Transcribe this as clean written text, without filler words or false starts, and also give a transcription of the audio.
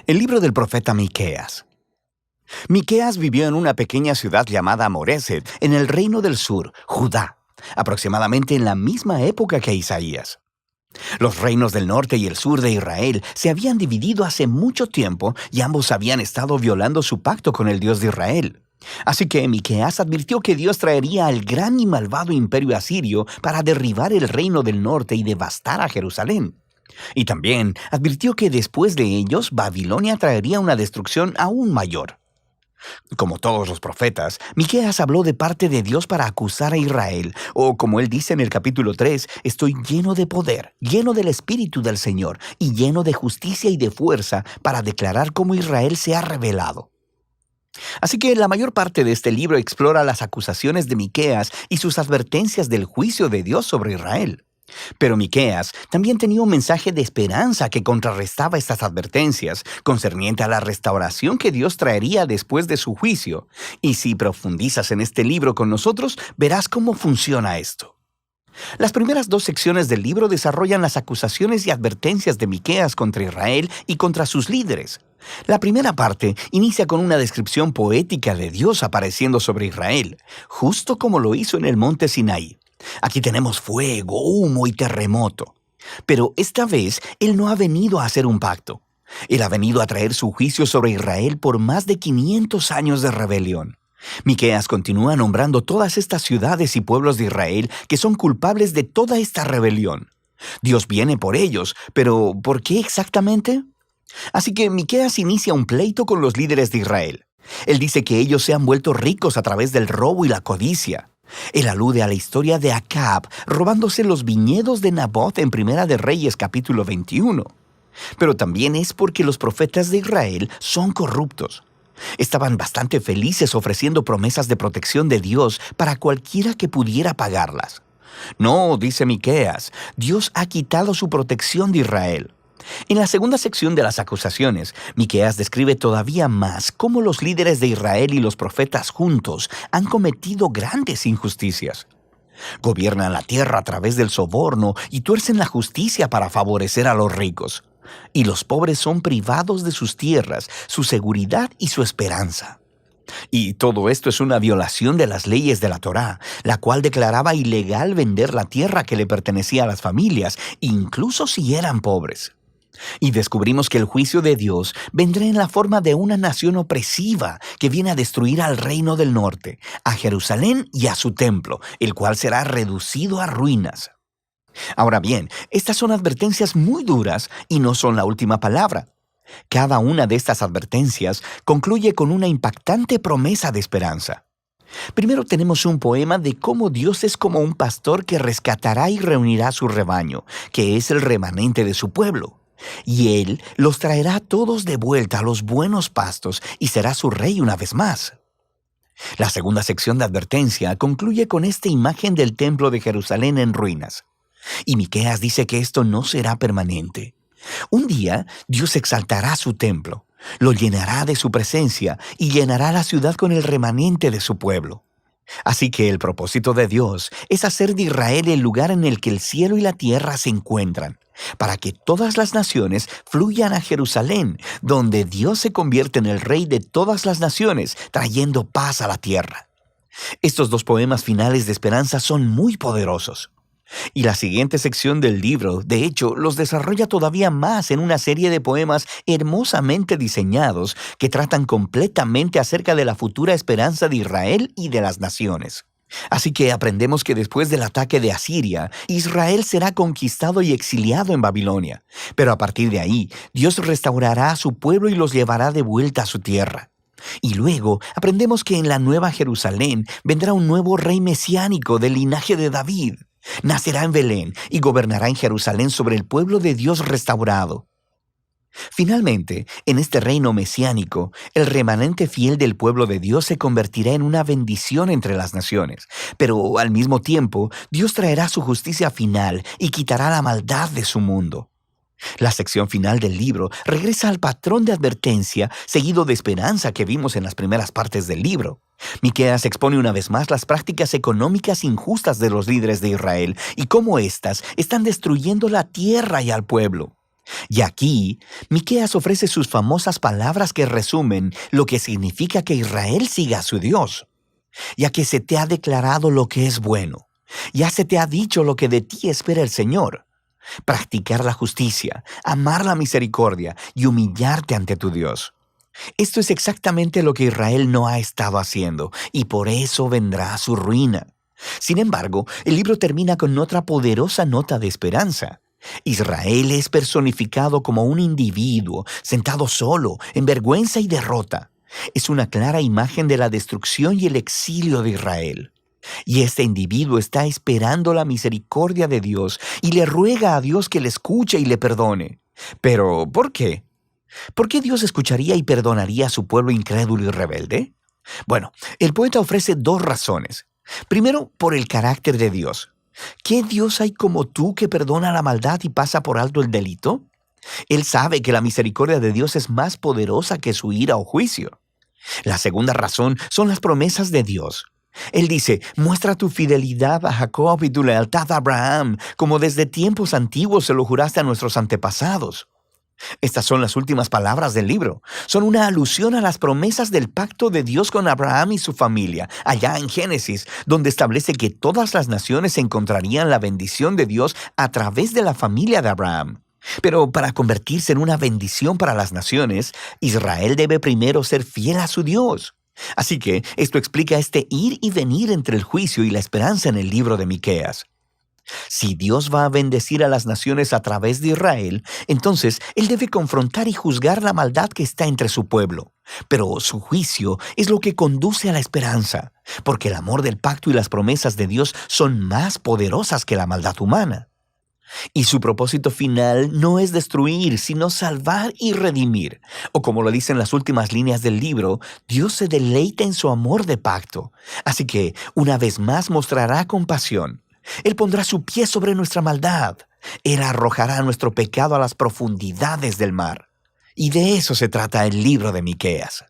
El libro del profeta Miqueas. Miqueas vivió en una pequeña ciudad llamada Moreset, en el reino del sur, Judá, aproximadamente en la misma época que Isaías. Los reinos del norte y el sur de Israel se habían dividido hace mucho tiempo y ambos habían estado violando su pacto con el Dios de Israel. Así que Miqueas advirtió que Dios traería al gran y malvado imperio asirio para derribar el reino del norte y devastar a Jerusalén. Y también advirtió que después de ellos, Babilonia traería una destrucción aún mayor. Como todos los profetas, Miqueas habló de parte de Dios para acusar a Israel, o como él dice en el capítulo 3, estoy lleno de poder, lleno del Espíritu del Señor, y lleno de justicia y de fuerza para declarar cómo Israel se ha rebelado. Así que la mayor parte de este libro explora las acusaciones de Miqueas y sus advertencias del juicio de Dios sobre Israel. Pero Miqueas también tenía un mensaje de esperanza que contrarrestaba estas advertencias, concerniente a la restauración que Dios traería después de su juicio. Y si profundizas en este libro con nosotros, verás cómo funciona esto. Las primeras dos secciones del libro desarrollan las acusaciones y advertencias de Miqueas contra Israel y contra sus líderes. La primera parte inicia con una descripción poética de Dios apareciendo sobre Israel, justo como lo hizo en el monte Sinaí. Aquí tenemos fuego, humo y terremoto. Pero esta vez Él no ha venido a hacer un pacto. Él ha venido a traer su juicio sobre Israel por más de 500 años de rebelión. Miqueas continúa nombrando todas estas ciudades y pueblos de Israel que son culpables de toda esta rebelión. Dios viene por ellos, pero ¿por qué exactamente? Así que Miqueas inicia un pleito con los líderes de Israel. Él dice que ellos se han vuelto ricos a través del robo y la codicia. Él alude a la historia de Acab robándose los viñedos de Nabot en Primera de Reyes capítulo 21. Pero también es porque los profetas de Israel son corruptos. Estaban bastante felices ofreciendo promesas de protección de Dios para cualquiera que pudiera pagarlas. No, dice Miqueas, Dios ha quitado su protección de Israel. En la segunda sección de las acusaciones, Miqueas describe todavía más cómo los líderes de Israel y los profetas juntos han cometido grandes injusticias. Gobiernan la tierra a través del soborno y tuercen la justicia para favorecer a los ricos. Y los pobres son privados de sus tierras, su seguridad y su esperanza. Y todo esto es una violación de las leyes de la Torá, la cual declaraba ilegal vender la tierra que le pertenecía a las familias, incluso si eran pobres. Y descubrimos que el juicio de Dios vendrá en la forma de una nación opresiva que viene a destruir al reino del norte, a Jerusalén y a su templo, el cual será reducido a ruinas. Ahora bien, estas son advertencias muy duras y no son la última palabra. Cada una de estas advertencias concluye con una impactante promesa de esperanza. Primero tenemos un poema de cómo Dios es como un pastor que rescatará y reunirá su rebaño, que es el remanente de su pueblo. Y Él los traerá todos de vuelta a los buenos pastos y será su rey una vez más. La segunda sección de advertencia concluye con esta imagen del templo de Jerusalén en ruinas. Y Miqueas dice que esto no será permanente. Un día Dios exaltará su templo, lo llenará de su presencia y llenará la ciudad con el remanente de su pueblo. Así que el propósito de Dios es hacer de Israel el lugar en el que el cielo y la tierra se encuentran, para que todas las naciones fluyan a Jerusalén, donde Dios se convierte en el rey de todas las naciones, trayendo paz a la tierra. Estos dos poemas finales de esperanza son muy poderosos. Y la siguiente sección del libro, de hecho, los desarrolla todavía más en una serie de poemas hermosamente diseñados que tratan completamente acerca de la futura esperanza de Israel y de las naciones. Así que aprendemos que después del ataque de Asiria, Israel será conquistado y exiliado en Babilonia. Pero a partir de ahí, Dios restaurará a su pueblo y los llevará de vuelta a su tierra. Y luego aprendemos que en la Nueva Jerusalén vendrá un nuevo rey mesiánico del linaje de David. Nacerá en Belén y gobernará en Jerusalén sobre el pueblo de Dios restaurado. Finalmente, en este reino mesiánico, el remanente fiel del pueblo de Dios se convertirá en una bendición entre las naciones. Pero al mismo tiempo, Dios traerá su justicia final y quitará la maldad de su mundo. La sección final del libro regresa al patrón de advertencia seguido de esperanza que vimos en las primeras partes del libro. Miqueas expone una vez más las prácticas económicas injustas de los líderes de Israel y cómo éstas están destruyendo la tierra y al pueblo. Y aquí, Miqueas ofrece sus famosas palabras que resumen lo que significa que Israel siga a su Dios. Ya que se te ha declarado lo que es bueno, ya se te ha dicho lo que de ti espera el Señor. Practicar la justicia, amar la misericordia y humillarte ante tu Dios. Esto es exactamente lo que Israel no ha estado haciendo, y por eso vendrá su ruina. Sin embargo, el libro termina con otra poderosa nota de esperanza. Israel es personificado como un individuo, sentado solo, en vergüenza y derrota. Es una clara imagen de la destrucción y el exilio de Israel. Y este individuo está esperando la misericordia de Dios y le ruega a Dios que le escuche y le perdone. Pero, ¿por qué? ¿Por qué Dios escucharía y perdonaría a su pueblo incrédulo y rebelde? Bueno, el poeta ofrece dos razones. Primero, por el carácter de Dios. ¿Qué Dios hay como tú que perdona la maldad y pasa por alto el delito? Él sabe que la misericordia de Dios es más poderosa que su ira o juicio. La segunda razón son las promesas de Dios. Él dice, muestra tu fidelidad a Jacob y tu lealtad a Abraham, como desde tiempos antiguos se lo juraste a nuestros antepasados. Estas son las últimas palabras del libro. Son una alusión a las promesas del pacto de Dios con Abraham y su familia, allá en Génesis, donde establece que todas las naciones encontrarían la bendición de Dios a través de la familia de Abraham. Pero para convertirse en una bendición para las naciones, Israel debe primero ser fiel a su Dios. Así que esto explica este ir y venir entre el juicio y la esperanza en el libro de Miqueas. Si Dios va a bendecir a las naciones a través de Israel, entonces Él debe confrontar y juzgar la maldad que está entre su pueblo. Pero su juicio es lo que conduce a la esperanza, porque el amor del pacto y las promesas de Dios son más poderosas que la maldad humana. Y su propósito final no es destruir, sino salvar y redimir. O como lo dicen las últimas líneas del libro, Dios se deleita en su amor de pacto. Así que, una vez más mostrará compasión. Él pondrá su pie sobre nuestra maldad. Él arrojará nuestro pecado a las profundidades del mar. Y de eso se trata el libro de Miqueas.